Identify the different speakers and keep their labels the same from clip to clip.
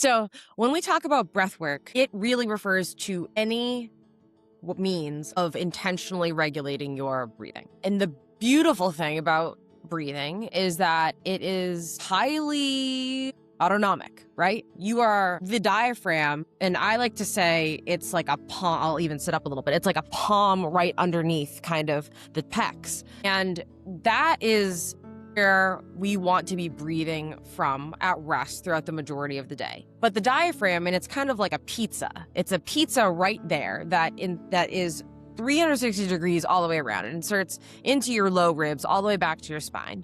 Speaker 1: So when we talk about breath work, it really refers to any means of intentionally regulating your breathing. And the beautiful thing about breathing is that it is highly autonomic, right? You are the diaphragm, and I like to say it's like a palm. I'll even sit up a little bit. It's like a palm right underneath kind of the pecs. And that is where we want to be breathing from at rest throughout the majority of the day. But the diaphragm, and it's kind of like a pizza. It's a pizza right there that is 360 degrees all the way around. It inserts into your low ribs all the way back to your spine.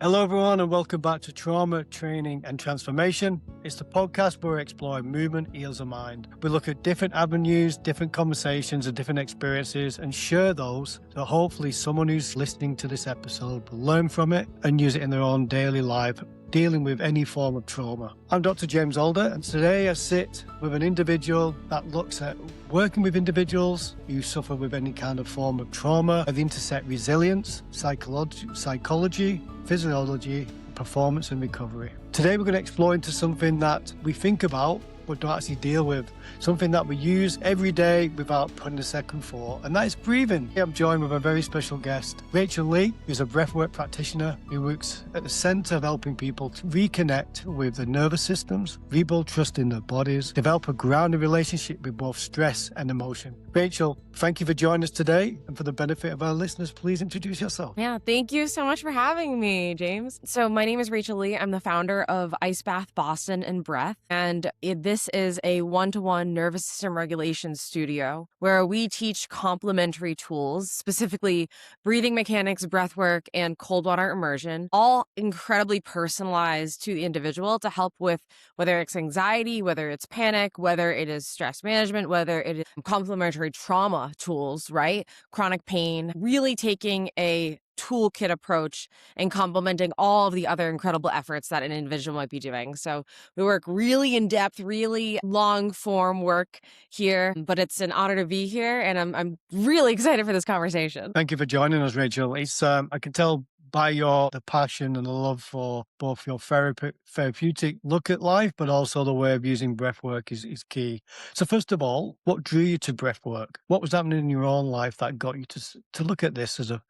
Speaker 2: Hello, everyone, and welcome back to Trauma, Training and Transformation. It's the podcast where we explore movement heals the mind. We look at different avenues, different conversations, and different experiences and share those so hopefully someone who's listening to this episode will learn from it and use it in their own daily life, dealing with any form of trauma. I'm Dr. James Alder, and today I sit with an individual that looks at working with individuals who suffer with any kind of form of trauma, and intersect resilience, psychology, physiology, performance and recovery. Today we're going to explore into something that we think about but don't actually deal with, something that we use every day without putting a second thought, and that is breathing. I'm joined with a very special guest, Rachel Lee, who's a breathwork practitioner who works at the center of helping people to reconnect with their nervous systems, rebuild trust in their bodies, develop a grounded relationship with both stress and emotion. Rachel, thank you for joining us today, and for the benefit of our listeners, please introduce yourself.
Speaker 1: Yeah, thank you so much for having me, James. So my name is Rachel Lee. I'm the founder of Ice Bath Boston and Breath, and this is a one-to-one nervous system regulation studio where we teach complementary tools, specifically breathing mechanics, breath work, and cold water immersion, all incredibly personalized to the individual to help with whether it's anxiety, whether it's panic, whether it is stress management, whether it is complementary trauma tools, right? Chronic pain, really taking a toolkit approach and complementing all of the other incredible efforts that an individual might be doing. So we work really in depth, really long form work here, but it's an honor to be here, and I'm really excited for this conversation.
Speaker 2: Thank you for joining us, Rachel. It's I can tell by the passion and the love for both your therapeutic look at life, but also the way of using breath work is key. So first of all, what drew you to breath work? What was happening in your own life that got you to look at this as a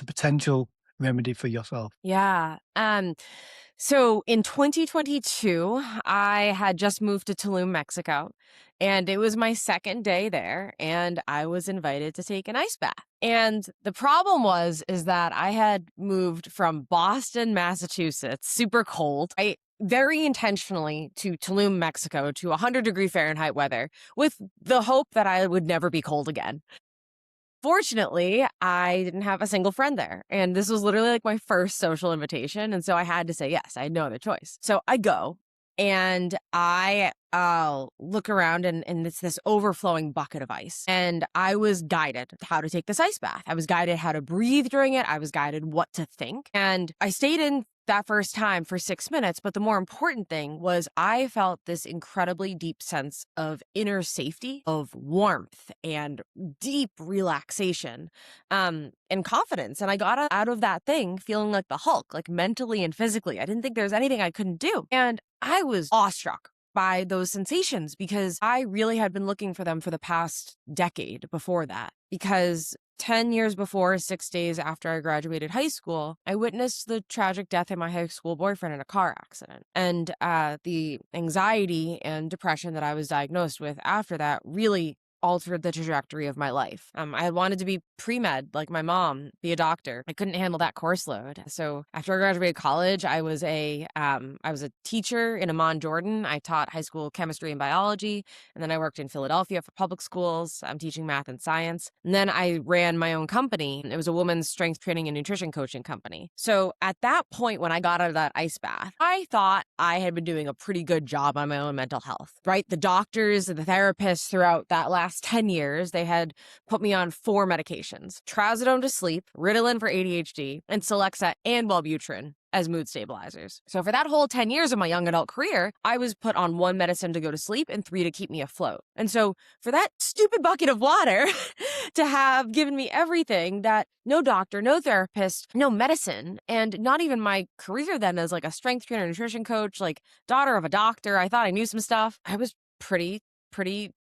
Speaker 2: potential remedy for yourself?
Speaker 1: Yeah. So in 2022, I had just moved to Tulum, Mexico, and it was my second day there, and I was invited to take an ice bath. And the problem is that I had moved from Boston, Massachusetts, super cold, very intentionally to Tulum, Mexico, to 100-degree Fahrenheit weather, with the hope that I would never be cold again. Fortunately, I didn't have a single friend there, and this was literally like my first social invitation, and so I had to say yes. I had no other choice. So I go, and I look around, and it's this overflowing bucket of ice, and I was guided how to take this ice bath. I was guided how to breathe during it. I was guided what to think, and I stayed in that first time for 6 minutes. But the more important thing was I felt this incredibly deep sense of inner safety, of warmth and deep relaxation, and confidence. And I got out of that thing feeling like the Hulk, like mentally and physically. I didn't think there was anything I couldn't do. And I was awestruck by those sensations because I really had been looking for them for the past decade before that. Because 10 years before, 6 days after I graduated high school, I witnessed the tragic death of my high school boyfriend in a car accident. And the anxiety and depression that I was diagnosed with after that really altered the trajectory of my life. I had wanted to be pre-med, like my mom, be a doctor. I couldn't handle that course load. So after I graduated college, I was a teacher in Amman, Jordan. I taught high school chemistry and biology, and then I worked in Philadelphia for public schools. I'm teaching math and science. And then I ran my own company. It was a women's strength training and nutrition coaching company. So at that point, when I got out of that ice bath, I thought I had been doing a pretty good job on my own mental health, right? The doctors and the therapists throughout that last last 10 years, they had put me on 4 medications: trazodone to sleep, Ritalin for ADHD, and Celexa and Wellbutrin as mood stabilizers. So for that whole 10 years of my young adult career, I was put on 1 medicine to go to sleep and 3 to keep me afloat. And so for that stupid bucket of water to have given me everything that no doctor, no therapist, no medicine, and not even my career then as like a strength trainer, nutrition coach, like daughter of a doctor, I thought I knew some stuff. I was pretty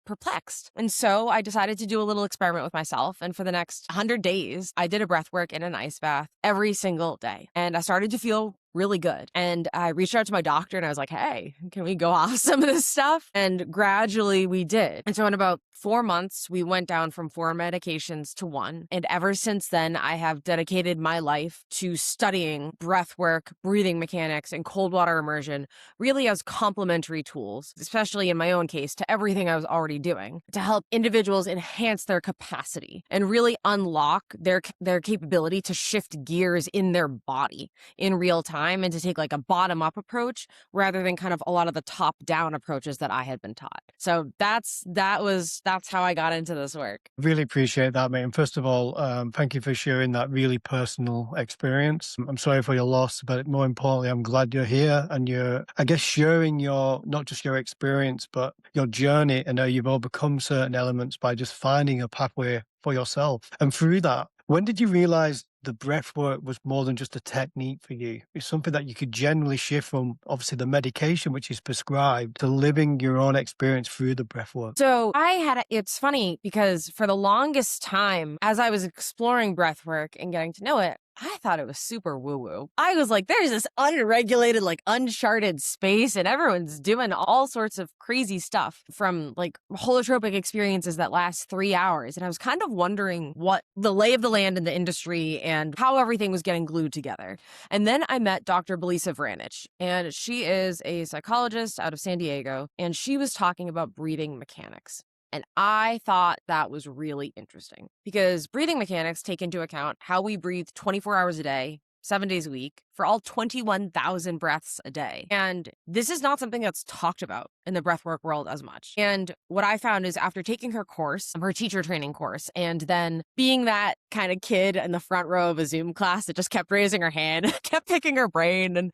Speaker 1: perplexed. And so I decided to do a little experiment with myself. And for the next 100 days, I did a breath work in an ice bath every single day. And I started to feel really good. And I reached out to my doctor and I was like, hey, can we go off some of this stuff? And gradually we did. And so in about 4 months, we went down from 4 medications to 1. And ever since then, I have dedicated my life to studying breath work, breathing mechanics, and cold water immersion, really as complementary tools, especially in my own case, to everything I was already doing, to help individuals enhance their capacity and really unlock their capability to shift gears in their body in real time, and to take like a bottom up approach rather than kind of a lot of the top down approaches that I had been taught. So that's how I got into this work.
Speaker 2: Really appreciate that, mate. And first of all, thank you for sharing that really personal experience. I'm sorry for your loss, but more importantly, I'm glad you're here and you're, I guess, sharing your, not just your experience, but your journey and how you've overcome certain elements by just finding a pathway for yourself. And through that, when did you realize the breath work was more than just a technique for you? It's something that you could generally shift from, obviously, the medication which is prescribed to living your own experience through the breath work.
Speaker 1: So it's funny because for the longest time, as I was exploring breath work and getting to know it, I thought it was super woo-woo. I was like, there's this unregulated, like uncharted space and everyone's doing all sorts of crazy stuff, from like holotropic experiences that last 3 hours. And I was kind of wondering what the lay of the land in the industry and how everything was getting glued together. And then I met Dr. Belisa Vranich, and she is a psychologist out of San Diego, and she was talking about breathing mechanics. And I thought that was really interesting because breathing mechanics take into account how we breathe 24 hours a day, 7 days a week, for all 21,000 breaths a day. And this is not something that's talked about in the breathwork world as much. And what I found is after taking her course, her teacher training course, and then being that kind of kid in the front row of a Zoom class that just kept raising her hand, kept picking her brain, and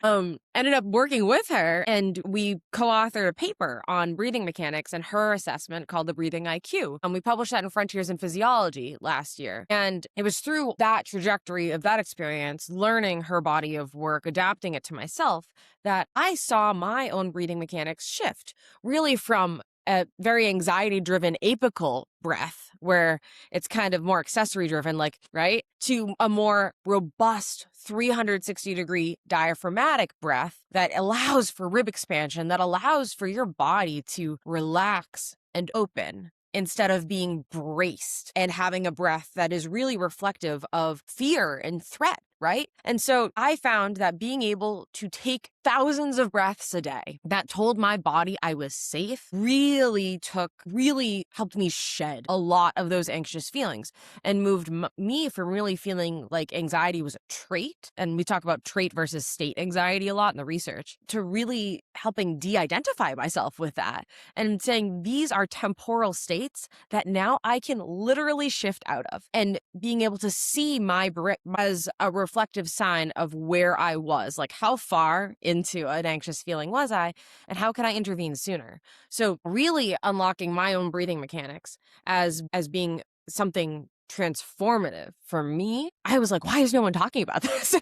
Speaker 1: ended up working with her. And we co-authored a paper on breathing mechanics and her assessment called the Breathing IQ. And we published that in Frontiers in Physiology last year. And it was through that trajectory of that experience, learning her body of work, adapting it to myself, that I saw my own breathing mechanics shift really from a very anxiety driven apical breath where it's kind of more accessory driven, like, right, to a more robust 360-degree diaphragmatic breath that allows for rib expansion, that allows for your body to relax and open instead of being braced and having a breath that is really reflective of fear and threat, right? And so I found that being able to take thousands of breaths a day that told my body I was safe really helped me shed a lot of those anxious feelings and moved me from really feeling like anxiety was a trait. And we talk about trait versus state anxiety a lot in the research, to really helping de-identify myself with that and saying these are temporal states that now I can literally shift out of, and being able to see my breath as a reflective sign of where I was, like how far into an anxious feeling was I, and how can I intervene sooner? So really unlocking my own breathing mechanics as being something transformative for me. I was like, why is no one talking about this?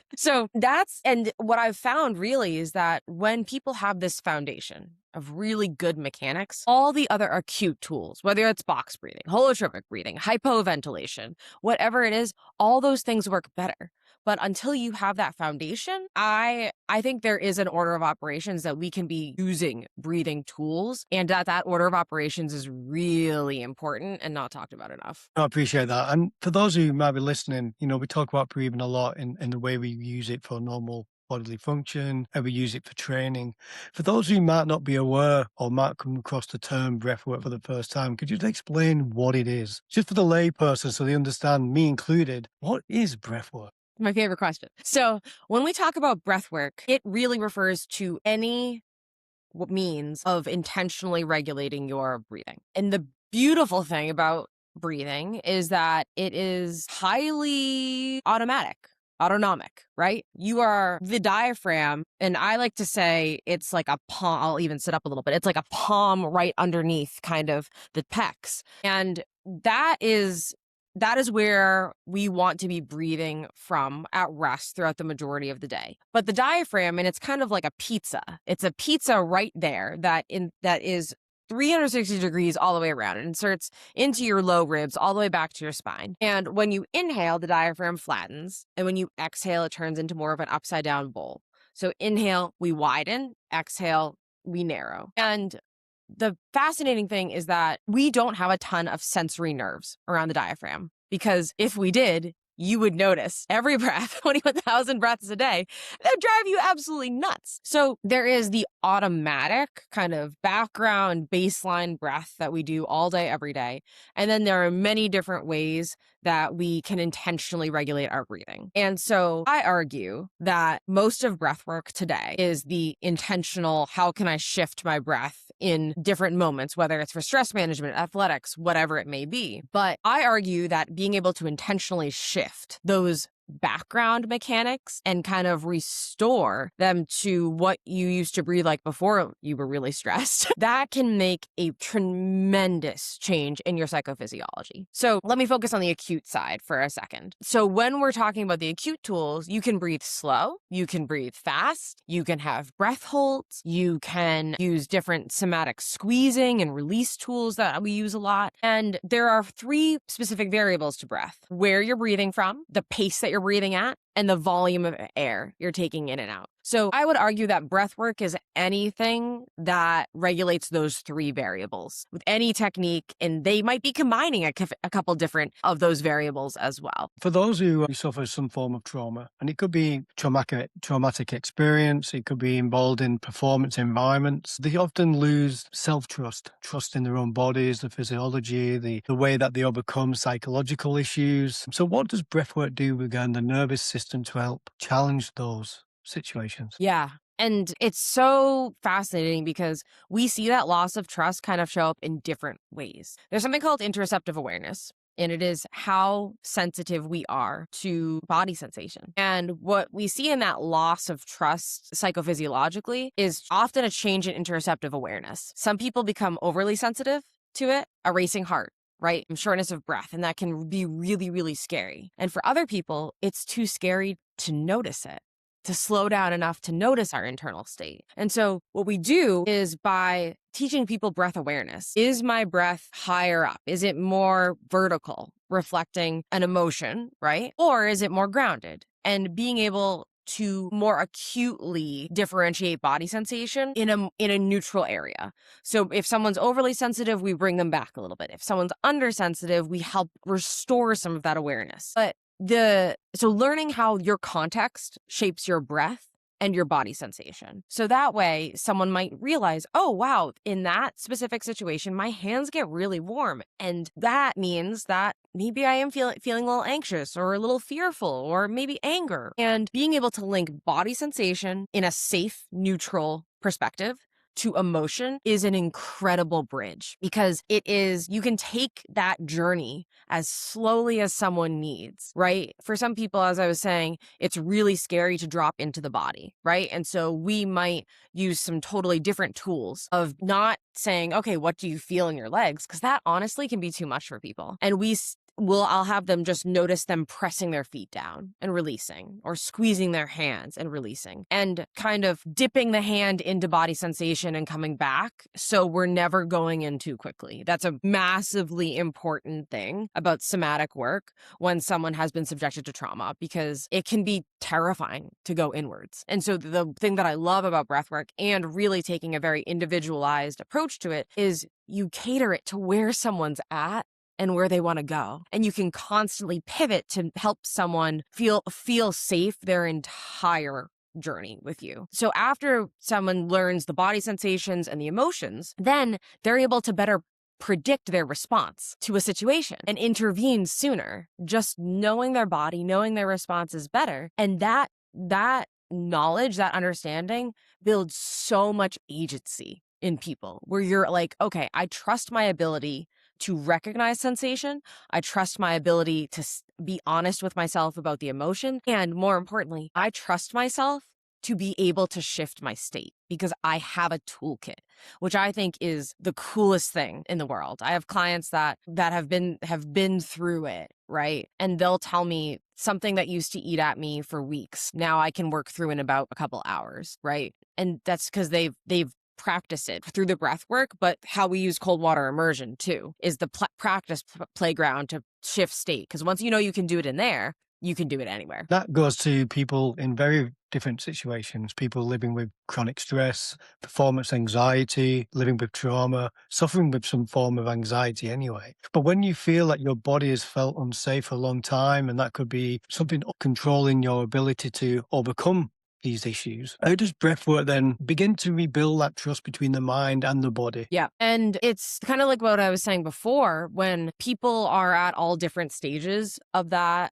Speaker 1: And what I've found really is that when people have this foundation of really good mechanics, all the other acute tools, whether it's box breathing, holotropic breathing, hypoventilation, whatever it is, all those things work better. But until you have that foundation, I think there is an order of operations that we can be using breathing tools, and that order of operations is really important and not talked about enough.
Speaker 2: I appreciate that. And for those who might be listening, we talk about breathing a lot in the way we use it for normal bodily function, and we use it for training. For those who might not be aware or might come across the term breathwork for the first time, could you just explain what it is? Just for the layperson so they understand, me included, what is breathwork?
Speaker 1: My favorite question. So when we talk about breath work, it really refers to any means of intentionally regulating your breathing. And the beautiful thing about breathing is that it is highly autonomic, right? You are the diaphragm, and I like to say it's like a palm. I'll even sit up a little bit. It's like a palm right underneath kind of the pecs. And that is where we want to be breathing from at rest throughout the majority of the day. But the diaphragm, and it's kind of like a pizza. It's a pizza right there that is 360 degrees all the way around. It inserts into your low ribs all the way back to your spine. And when you inhale, the diaphragm flattens. And when you exhale, it turns into more of an upside down bowl. So inhale, we widen. Exhale, we narrow. And the fascinating thing is that we don't have a ton of sensory nerves around the diaphragm, because if we did, you would notice every breath, 21,000 breaths a day, that drive you absolutely nuts. So there is the automatic kind of background baseline breath that we do all day, every day. And then there are many different ways that we can intentionally regulate our breathing. And so I argue that most of breath work today is the intentional, how can I shift my breath in different moments, whether it's for stress management, athletics, whatever it may be. But I argue that being able to intentionally shift those background mechanics and kind of restore them to what you used to breathe like before you were really stressed, that can make a tremendous change in your psychophysiology. So let me focus on the acute side for a second. So when we're talking about the acute tools, you can breathe slow, you can breathe fast, you can have breath holds, you can use different somatic squeezing and release tools that we use a lot. And there are 3 specific variables to breath: where you're breathing from, the pace that you're breathing at, and the volume of air you're taking in and out. So I would argue that breath work is anything that regulates those 3 variables with any technique, and they might be combining a couple different of those variables as well.
Speaker 2: For those who suffer some form of trauma, and it could be traumatic experience, it could be involved in performance environments, they often lose self-trust, trust in their own bodies, the physiology, the way that they overcome psychological issues. So what does breathwork do within the nervous system to help challenge those situations?
Speaker 1: Yeah. And it's so fascinating because we see that loss of trust kind of show up in different ways. There's something called interoceptive awareness, and it is how sensitive we are to body sensation. And what we see in that loss of trust psychophysiologically is often a change in interoceptive awareness. Some people become overly sensitive to it, a racing heart, right? Shortness of breath, and that can be really, really scary. And for other people, it's too scary to notice it, to slow down enough to notice our internal state. And so what we do is by teaching people breath awareness. Is my breath higher up? Is it more vertical, reflecting an emotion, right? Or is it more grounded? And being able to more acutely differentiate body sensation in a neutral area. So if someone's overly sensitive, we bring them back a little bit. If someone's undersensitive, we help restore some of that awareness. But so learning how your context shapes your breath and your body sensation. So that way someone might realize, oh, wow, in that specific situation, my hands get really warm. And that means that maybe I am feeling a little anxious or a little fearful or maybe anger. And being able to link body sensation in a safe, neutral perspective to emotion is an incredible bridge, because you can take that journey as slowly as someone needs, right? For some people, as I was saying, it's really scary to drop into the body, right? And so we might use some totally different tools of not saying, okay, what do you feel in your legs? Because that honestly can be too much for people. And I'll have them just notice them pressing their feet down and releasing, or squeezing their hands and releasing, and kind of dipping the hand into body sensation and coming back. So we're never going in too quickly. That's a massively important thing about somatic work when someone has been subjected to trauma, because it can be terrifying to go inwards. And so the thing that I love about breathwork, and really taking a very individualized approach to it, is you cater it to where someone's at and where they want to go. And you can constantly pivot to help someone feel safe their entire journey with you. So after someone learns the body sensations and the emotions, then they're able to better predict their response to a situation and intervene sooner. Just knowing their body, knowing their response is better. And that knowledge, that understanding builds so much agency in people, where you're like, okay, I trust my ability to recognize sensation. I trust my ability to be honest with myself about the emotion. And more importantly, I trust myself to be able to shift my state because I have a toolkit, which I think is the coolest thing in the world. I have clients that have been through it, right? And they'll tell me something that used to eat at me for weeks. Now I can work through in about a couple hours, right? And that's because they've practiced it through the breath work, but how we use cold water immersion too is the practice playground to shift state. Because once you know you can do it in there, you can do it anywhere.
Speaker 2: That goes to people in very different situations, people living with chronic stress, performance anxiety, living with trauma, suffering with some form of anxiety anyway. But when you feel that your body has felt unsafe for a long time, and that could be something controlling your ability to overcome these issues, how does breathwork then begin to rebuild that trust between the mind and the body?
Speaker 1: Yeah. And it's kind of like what I was saying before, when people are at all different stages of that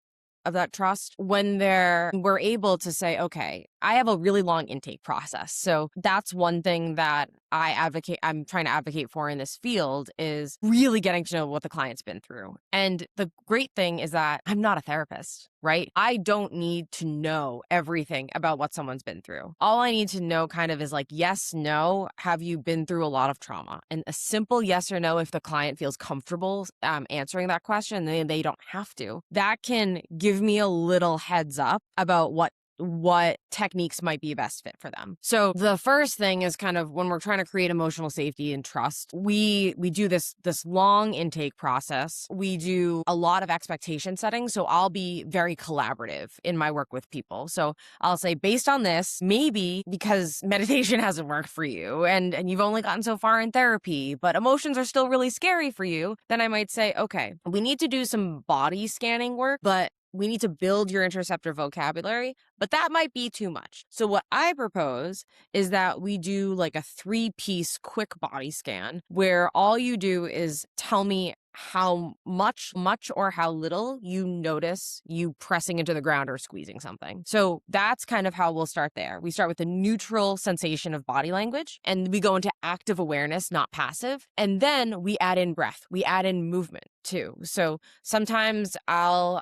Speaker 1: trust, when we're able to say, okay, I have a really long intake process. So that's one thing that I'm trying to advocate for in this field, is really getting to know what the client's been through. And the great thing is that I'm not a therapist, right? I don't need to know everything about what someone's been through. All I need to know kind of is like, yes, no, have you been through a lot of trauma? And a simple yes or no, if the client feels comfortable answering that question, they don't have to. That can give me a little heads up about what techniques might be a best fit for them. So the first thing is kind of when we're trying to create emotional safety and trust, we do this long intake process. We do a lot of expectation setting. So I'll be very collaborative in my work with people. So I'll say, based on this, maybe because meditation hasn't worked for you and you've only gotten so far in therapy, but emotions are still really scary for you, then I might say, okay, we need to do some body scanning work, but we need to build your interceptor vocabulary, but that might be too much. So what I propose is that we do like a 3-piece quick body scan where all you do is tell me how much or how little you notice you pressing into the ground or squeezing something. So that's kind of how we'll start there. We start with the neutral sensation of body language, and we go into active awareness, not passive. And then we add in breath. We add in movement too. So sometimes I'll,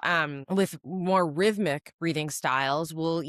Speaker 1: with more rhythmic breathing styles, we'll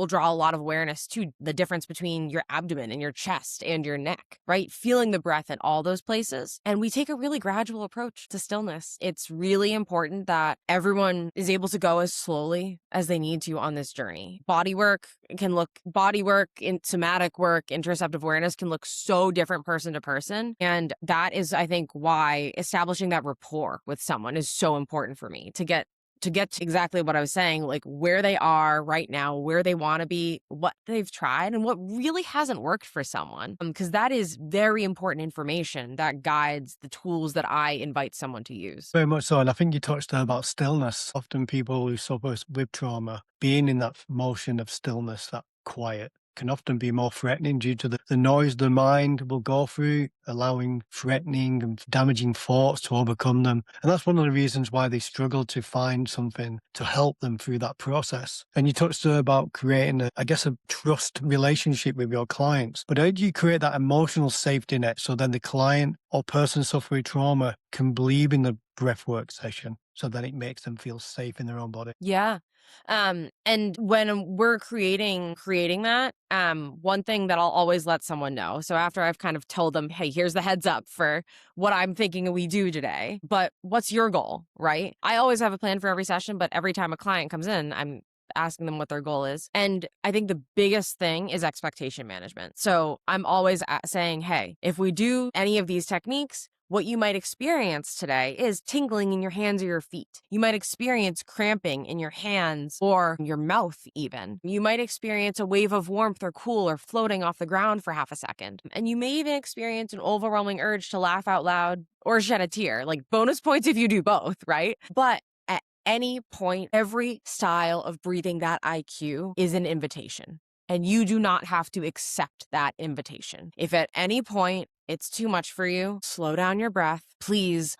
Speaker 1: draw a lot of awareness to the difference between your abdomen and your chest and your neck, right? Feeling the breath in all those places. And we take a really gradual approach to stillness. It's really important that everyone is able to go as slowly as they need to on this journey. Body work, in somatic work, interoceptive awareness can look so different person to person. And that is, I think, why establishing that rapport with someone is so important for me to get to exactly what I was saying, like where they are right now, where they want to be, what they've tried, and what really hasn't worked for someone. Because that is very important information that guides the tools that I invite someone to use.
Speaker 2: Very much so. And I think you touched there about stillness. Often people who suffer with trauma, being in that motion of stillness, that quiet, can often be more threatening due to the noise the mind will go through, allowing threatening and damaging thoughts to overcome them. And that's one of the reasons why they struggle to find something to help them through that process. And you touched there about creating, a trust relationship with your clients. But how do you create that emotional safety net so then the client or person suffering trauma can believe in the breathwork session, so that it makes them feel safe in their own body?
Speaker 1: Yeah. And when we're creating that, one thing that I'll always let someone know. So after I've kind of told them, hey, here's the heads up for what I'm thinking we do today, but what's your goal, right? I always have a plan for every session, but every time a client comes in, I'm asking them what their goal is. And I think the biggest thing is expectation management. So I'm always saying, hey, if we do any of these techniques, what you might experience today is tingling in your hands or your feet. You might experience cramping in your hands or your mouth even. You might experience a wave of warmth or cool or floating off the ground for half a second. And you may even experience an overwhelming urge to laugh out loud or shed a tear. Like bonus points if you do both, right? But at any point, every style of breathing that IQ is an invitation. And you do not have to accept that invitation. If at any point it's too much for you, slow down your breath. Please,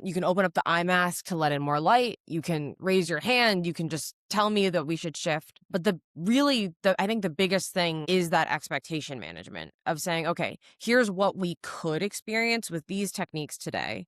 Speaker 1: you can open up the eye mask to let in more light. You can raise your hand. You can just tell me that we should shift. But I think the biggest thing is that expectation management of saying, okay, here's what we could experience with these techniques today.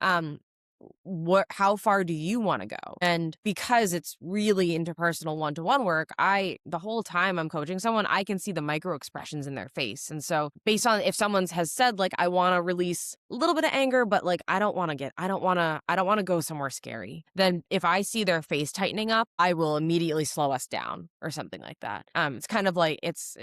Speaker 1: How far do you want to go? And because it's really interpersonal one-to-one work, the whole time I'm coaching someone, I can see the micro expressions in their face. And so based on if someone has said like, I want to release a little bit of anger, but like I don't want to go somewhere scary, then if I see their face tightening up, I will immediately slow us down or something like that. It's kind of like it's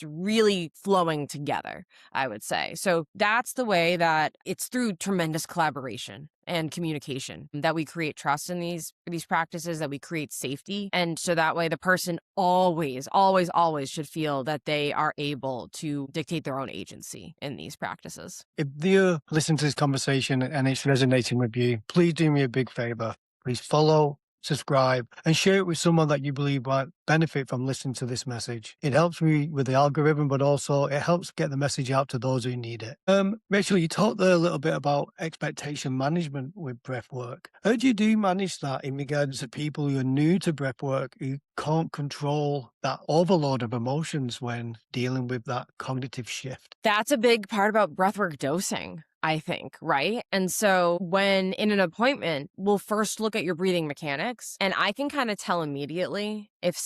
Speaker 1: really flowing together, I would say. So that's the way that it's through tremendous collaboration and communication that we create trust in these practices, that we create safety. And so that way the person always, always, always should feel that they are able to dictate their own agency in these practices.
Speaker 2: If you're listening to this conversation and it's resonating with you, please do me a big favor. Please follow, subscribe, and share it with someone that you believe might benefit from listening to this message. It helps me with the algorithm, but also it helps get the message out to those who need it. Rachel, you talked there a little bit about expectation management with breathwork. How do you manage that in regards to people who are new to breathwork, who can't control that overload of emotions when dealing with that cognitive shift?
Speaker 1: That's a big part about breathwork dosing, I think, right? And so when in an appointment, we'll first look at your breathing mechanics, and I can kind of tell immediately if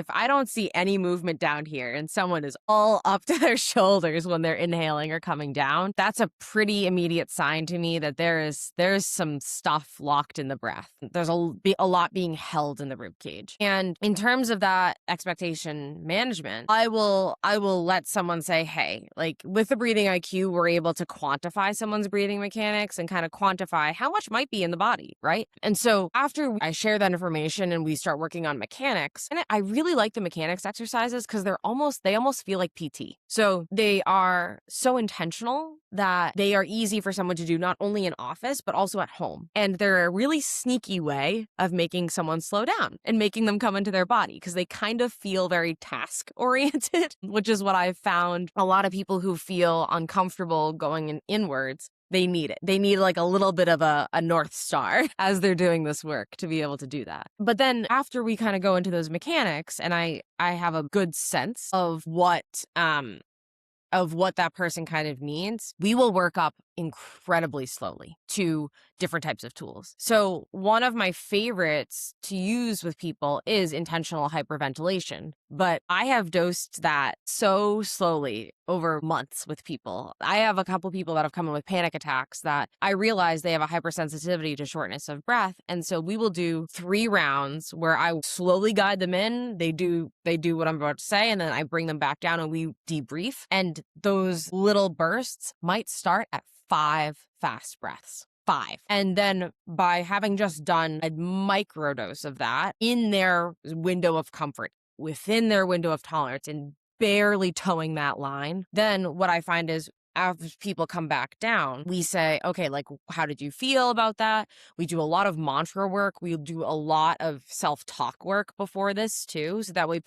Speaker 1: I don't see any movement down here and someone is all up to their shoulders when they're inhaling or coming down, that's a pretty immediate sign to me that there is some stuff locked in the breath. There's a lot being held in the rib cage. And in terms of that expectation management, I will let someone say, hey, like with the breathing IQ, we're able to quantify someone's breathing mechanics and kind of quantify how much might be in the body, right? And so after I share that information and we start working on mechanics, and I really like the mechanics exercises because they almost feel like PT. So they are so intentional that they are easy for someone to do not only in office, but also at home. And they're a really sneaky way of making someone slow down and making them come into their body because they kind of feel very task oriented, which is what I've found a lot of people who feel uncomfortable going inwards. They need it. They need like a little bit of a North Star as they're doing this work to be able to do that. But then after we kind of go into those mechanics and I have a good sense of what that person kind of needs, we will work up incredibly slowly to different types of tools. So one of my favorites to use with people is intentional hyperventilation, but I have dosed that so slowly over months with people. I have a couple people that have come in with panic attacks that I realize they have a hypersensitivity to shortness of breath. And so we will do 3 rounds where I slowly guide them in. They do what I'm about to say, and then I bring them back down and we debrief. And those little bursts might start at 5 fast breaths. 5. And then by having just done a microdose of that in their window of comfort, within their window of tolerance, and barely towing that line, then what I find is as people come back down, we say, okay, like, how did you feel about that? We do a lot of mantra work. We do a lot of self-talk work before this too. So that way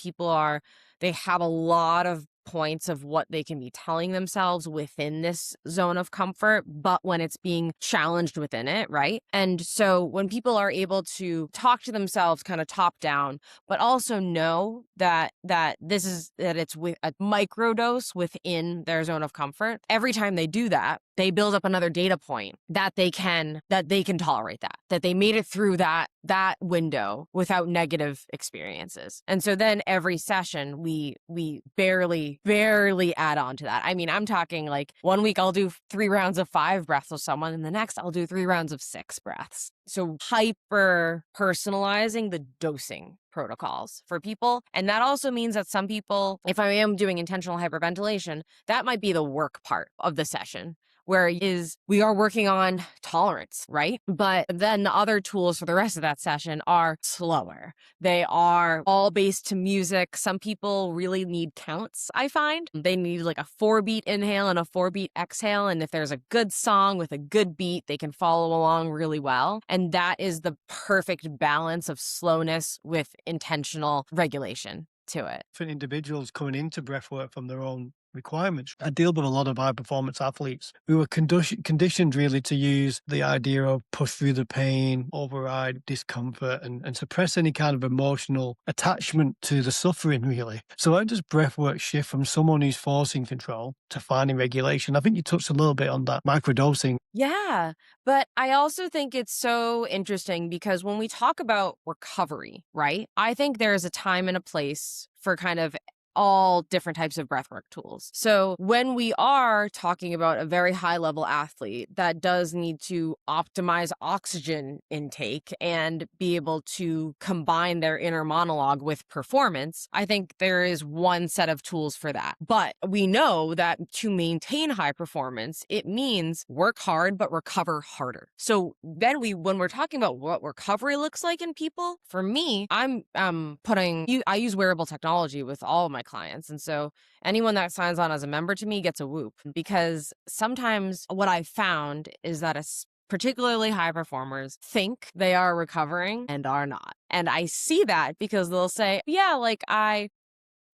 Speaker 1: they have a lot of points of what they can be telling themselves within this zone of comfort, but when it's being challenged within it, right? And so when people are able to talk to themselves kind of top down, but also know that it's with a microdose within their zone of comfort, every time they do that, they build up another data point that they can tolerate that they made it through that window without negative experiences. And so then every session we barely add on to that. I mean, I'm talking like 1 week I'll do 3 rounds of 5 breaths with someone, and the next I'll do 3 rounds of 6 breaths. So hyper personalizing the dosing protocols for people. And that also means that some people, if I am doing intentional hyperventilation, that might be the work part of the session, where we are working on tolerance, right? But then the other tools for the rest of that session are slower. They are all based to music. Some people really need counts, I find. They need like a 4-beat inhale and a 4-beat exhale. And if there's a good song with a good beat, they can follow along really well. And that is the perfect balance of slowness with intentional regulation to it.
Speaker 2: For individuals coming into breathwork from their own requirements. I deal with a lot of high performance athletes who are conditioned really to use the idea of push through the pain, override discomfort, and suppress any kind of emotional attachment to the suffering, really. So, how does breathwork shift from someone who's forcing control to finding regulation? I think you touched a little bit on that microdosing.
Speaker 1: Yeah, but I also think it's so interesting because when we talk about recovery, right? I think there is a time and a place for kind of all different types of breathwork tools. So when we are talking about a very high level athlete that does need to optimize oxygen intake and be able to combine their inner monologue with performance, I think there is one set of tools for that. But we know that to maintain high performance, it means work hard but recover harder. So then when we're talking about what recovery looks like in people, for me, I use wearable technology with all of my clients. And so anyone that signs on as a member to me gets a Whoop, because sometimes what I found is that particularly high performers think they are recovering and are not. And I see that because they'll say, yeah, like I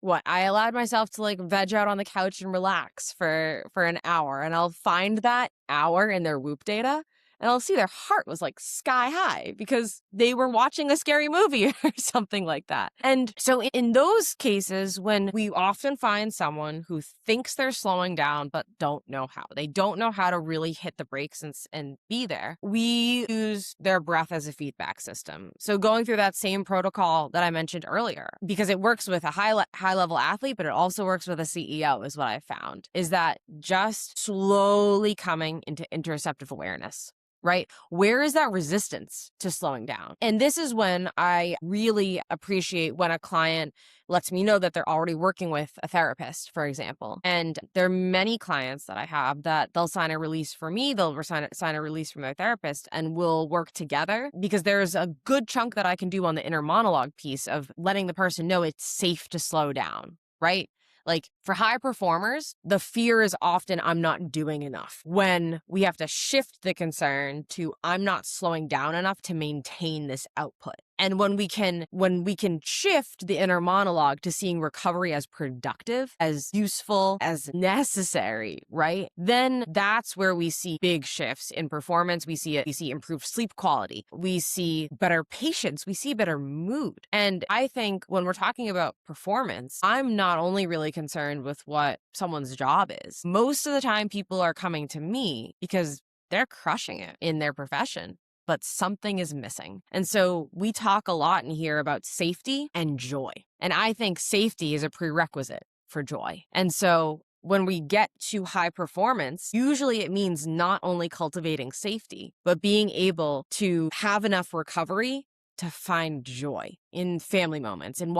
Speaker 1: allowed myself to like veg out on the couch and relax for an hour, and I'll find that hour in their Whoop data, and I'll see their heart was like sky high because they were watching a scary movie or something like that. And so in those cases, when we often find someone who thinks they're slowing down but don't know how, they don't know how to really hit the brakes and be there, we use their breath as a feedback system. So going through that same protocol that I mentioned earlier, because it works with a high level athlete, but it also works with a CEO, is what I found, is that just slowly coming into interoceptive awareness. Right? Where is that resistance to slowing down? And this is when I really appreciate when a client lets me know that they're already working with a therapist, for example. And there are many clients that I have that they'll sign a release for me, they'll sign a release from their therapist, and we'll work together because there's a good chunk that I can do on the inner monologue piece of letting the person know it's safe to slow down, right? Like for high performers, the fear is often I'm not doing enough. When we have to shift the concern to I'm not slowing down enough to maintain this output. And when we can shift the inner monologue to seeing recovery as productive, as useful, as necessary, right? Then that's where we see big shifts in performance. We see improved sleep quality. We see better patience. We see better mood. And I think when we're talking about performance, I'm not only really concerned with what someone's job is. Most of the time people are coming to me because they're crushing it in their profession, but something is missing. And so we talk a lot in here about safety and joy. And I think safety is a prerequisite for joy. And so when we get to high performance, usually it means not only cultivating safety, but being able to have enough recovery to find joy in family moments, in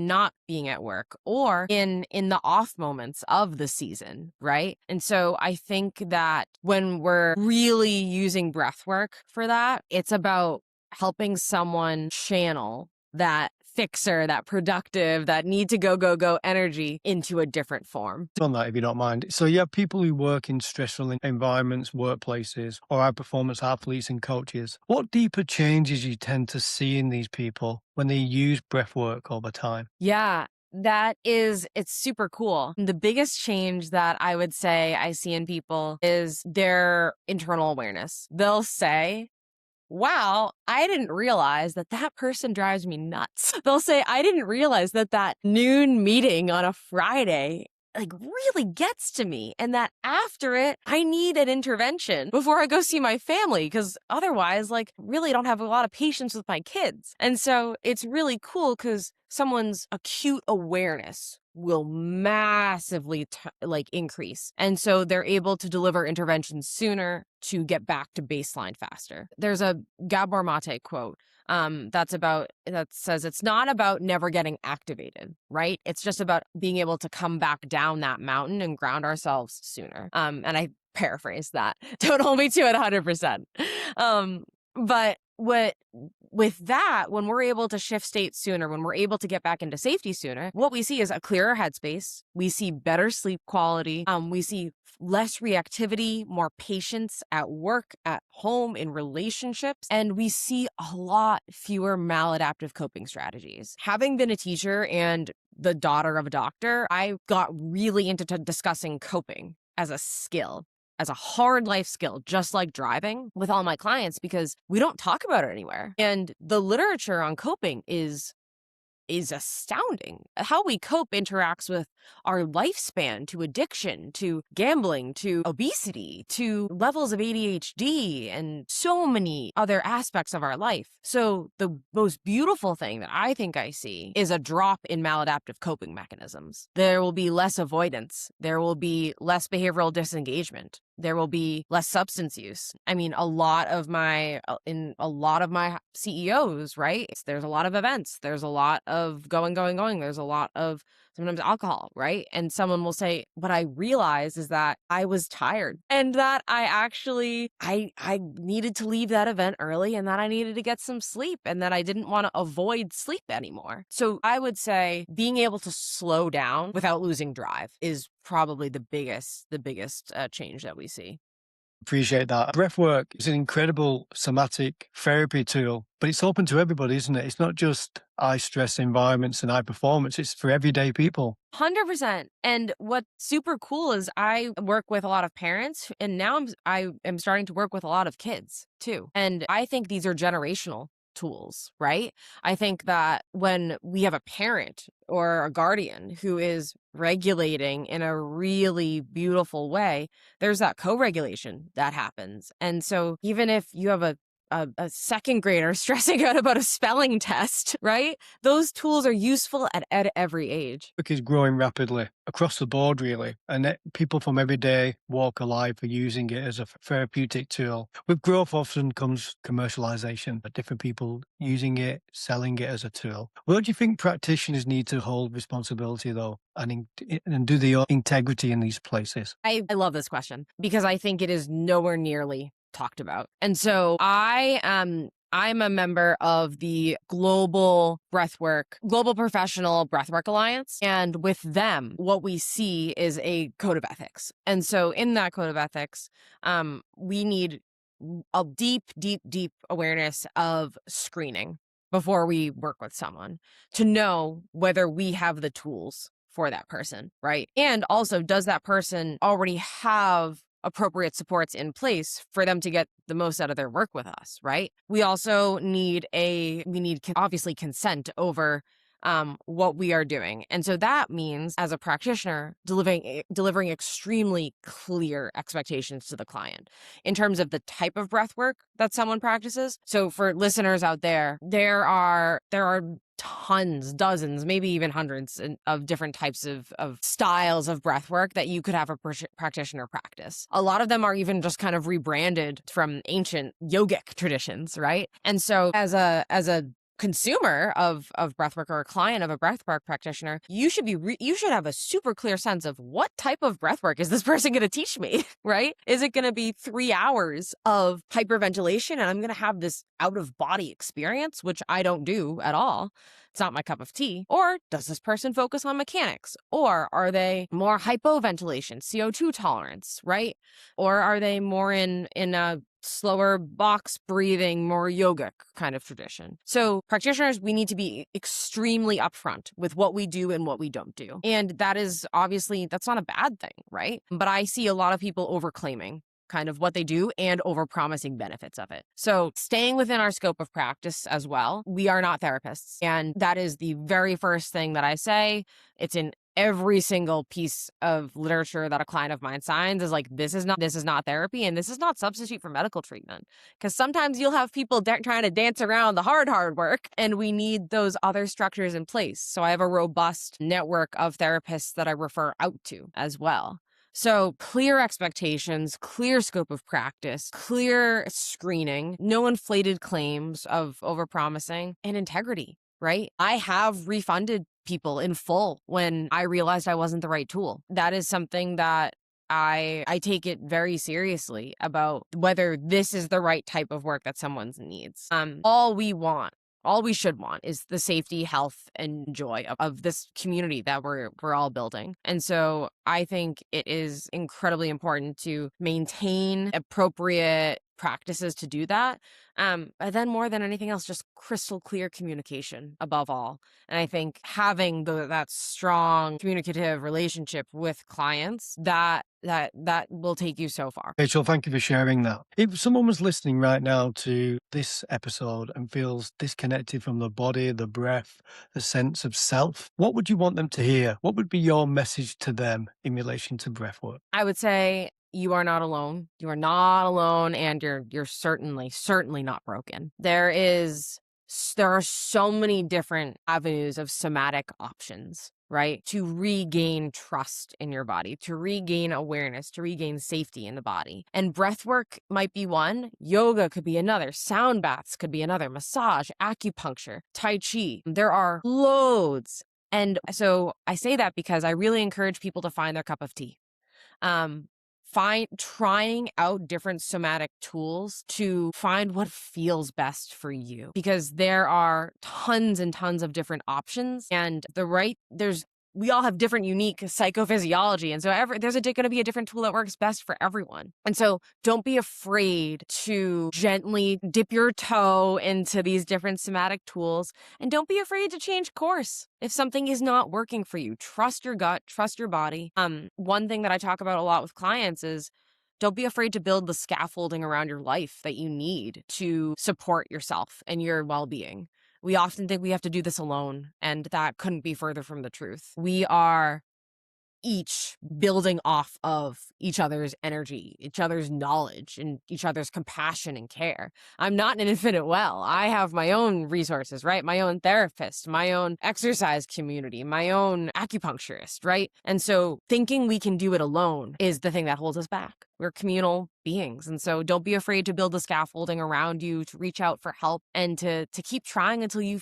Speaker 1: not being at work, or in the off moments of the season, right? And so I think that when we're really using breath work for that, it's about helping someone channel that fixer, that productive, that need to go energy into a different form.
Speaker 2: On that, if you don't mind. So you have people who work in stressful environments, workplaces, or high performance athletes and coaches. What deeper changes you tend to see in these people when they use breath work over time?
Speaker 1: Yeah. It's super cool. The biggest change that I would say I see in people is their internal awareness. They'll say, wow, I didn't realize that that person drives me nuts. They'll say, I didn't realize that that noon meeting on a Friday like really gets to me, and that after it, I need an intervention before I go see my family, because otherwise, like, really don't have a lot of patience with my kids. And so it's really cool because someone's acute awareness will massively increase. And so they're able to deliver interventions sooner to get back to baseline faster. There's a Gabor Mate quote that says it's not about never getting activated, right? It's just about being able to come back down that mountain and ground ourselves sooner. And I paraphrase that. Don't hold me to it 100%. But what with that, when we're able to shift states sooner, when we're able to get back into safety sooner, what we see is a clearer headspace. We see better sleep quality. We see less reactivity, more patience at work, at home, in relationships, and we see a lot fewer maladaptive coping strategies. Having been a teacher and the daughter of a doctor, I got really into discussing coping as a skill, as a hard life skill, just like driving, with all my clients, because we don't talk about it anywhere. And the literature on coping is astounding. How we cope interacts with our lifespan, to addiction, to gambling, to obesity, to levels of ADHD, and so many other aspects of our life. So the most beautiful thing that I think I see is a drop in maladaptive coping mechanisms. There will be less avoidance. There will be less behavioral disengagement. There will be less substance use. I mean, in a lot of my CEOs, right? There's a lot of events. There's a lot of going. There's a lot of sometimes alcohol, right? And someone will say, what I realized is that I was tired and that I needed to leave that event early, and that I needed to get some sleep, and that I didn't want to avoid sleep anymore. So I would say being able to slow down without losing drive is probably the biggest change that we see.
Speaker 2: Appreciate that. Breathwork is an incredible somatic therapy tool, but it's open to everybody, isn't it? It's not just high stress environments and high performance. It's for everyday people.
Speaker 1: 100%. And what's super cool is I work with a lot of parents, and now I am starting to work with a lot of kids too. And I think these are generational tools, right? I think that when we have a parent or a guardian who is regulating in a really beautiful way, there's that co-regulation that happens. And so even if you have a second grader stressing out about a spelling test, right? Those tools are useful at every age.
Speaker 2: Book is growing rapidly across the board, really. And people from everyday walk of life are using it as a therapeutic tool. With growth often comes commercialization, but different people using it, selling it as a tool. Where do you think practitioners need to hold responsibility, though, and do the integrity in these places?
Speaker 1: I love this question because I think it is nowhere nearly talked about. And so I'm a member of the Global Professional Breathwork Alliance. And with them, what we see is a code of ethics. And so in that code of ethics, we need a deep awareness of screening before we work with someone to know whether we have the tools for that person, right? And also, does that person already have appropriate supports in place for them to get the most out of their work with us, right? We also need obviously consent over what we are doing. And so that means, as a practitioner, delivering extremely clear expectations to the client in terms of the type of breath work that someone practices. So for listeners out there, there are tons, dozens, maybe even hundreds of different types of styles of breath work that you could have a practitioner practice. A lot of them are even just kind of rebranded from ancient yogic traditions, right? And so as a consumer of breathwork, or a client of a breathwork practitioner, you should have a super clear sense of what type of breathwork is this person going to teach me, right? Is it going to be 3 hours of hyperventilation and I'm going to have this out of body experience, which I don't do at all? It's not my cup of tea. Or does this person focus on mechanics? Or are they more hypoventilation, CO2 tolerance, right? Or are they more in a slower box breathing, more yogic kind of tradition? So practitioners, we need to be extremely upfront with what we do and what we don't do. And that is obviously, that's not a bad thing, right? But I see a lot of people overclaiming kind of what they do and overpromising benefits of it. So staying within our scope of practice as well. We are not therapists. And that is the very first thing that I say. It's in every single piece of literature that a client of mine signs, is like, this is not therapy, and this is not substitute for medical treatment. Because sometimes you'll have people trying to dance around the hard work, and we need those other structures in place. So I have a robust network of therapists that I refer out to as well. So clear expectations, clear scope of practice, clear screening, no inflated claims of overpromising, and integrity, right? I have refunded people in full when I realized I wasn't the right tool. That is something that I take it very seriously about whether this is the right type of work that someone needs. All we should want is the safety, health, and joy of this community that we're all building. And so I think it is incredibly important to maintain appropriate practices to do that. But then more than anything else, just crystal clear communication above all. And I think having that strong communicative relationship with clients that will take you so far.
Speaker 2: Rachel, thank you for sharing that. If someone was listening right now to this episode and feels disconnected from the body, the breath, the sense of self, what would you want them to hear? What would be your message to them in relation to breathwork?
Speaker 1: I would say you are not alone. You are not alone, and you're certainly not broken. There are so many different avenues of somatic options, right? To regain trust in your body, to regain awareness, to regain safety in the body. And breath work might be one, yoga could be another, sound baths could be another, massage, acupuncture, tai chi. There are loads. And so I say that because I really encourage people to find their cup of tea. Trying out different somatic tools to find what feels best for you, because there are tons and tons of different options, and we all have different unique psychophysiology. And so there's going to be a different tool that works best for everyone. And so don't be afraid to gently dip your toe into these different somatic tools. And don't be afraid to change course. If something is not working for you, trust your gut, trust your body. One thing that I talk about a lot with clients is don't be afraid to build the scaffolding around your life that you need to support yourself and your well-being. We often think we have to do this alone, and that couldn't be further from the truth. We are each building off of each other's energy, each other's knowledge, and each other's compassion and care. I'm not an infinite well. I have my own resources, right? My own therapist, my own exercise community, my own acupuncturist, right? And so thinking we can do it alone is the thing that holds us back. We're communal beings. And so don't be afraid to build the scaffolding around you, to reach out for help, and to keep trying until you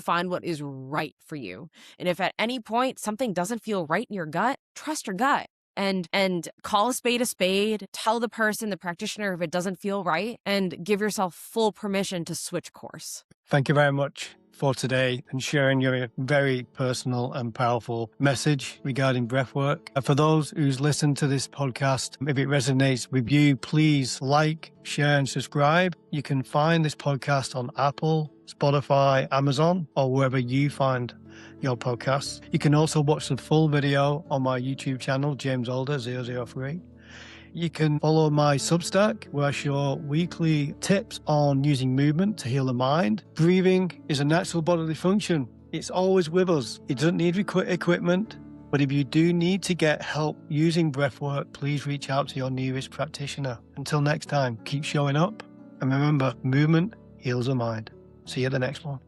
Speaker 1: find what is right for you. And if at any point something doesn't feel right in your gut, trust your gut and call a spade, tell the practitioner, if it doesn't feel right, and give yourself full permission to switch course.
Speaker 2: Thank you very much for today and sharing your very personal and powerful message regarding breathwork. For those who's listened to this podcast, if it resonates with you, please like, share, and subscribe. You can find this podcast on Apple, Spotify, Amazon, or wherever you find your podcasts. You can also watch the full video on my YouTube channel, James Alder 003. You can follow my Substack, where I share weekly tips on using movement to heal the mind. Breathing is a natural bodily function. It's always with us. It doesn't need equipment. But if you do need to get help using breathwork, please reach out to your nearest practitioner. Until next time, keep showing up. And remember, movement heals the mind. See you at the next one.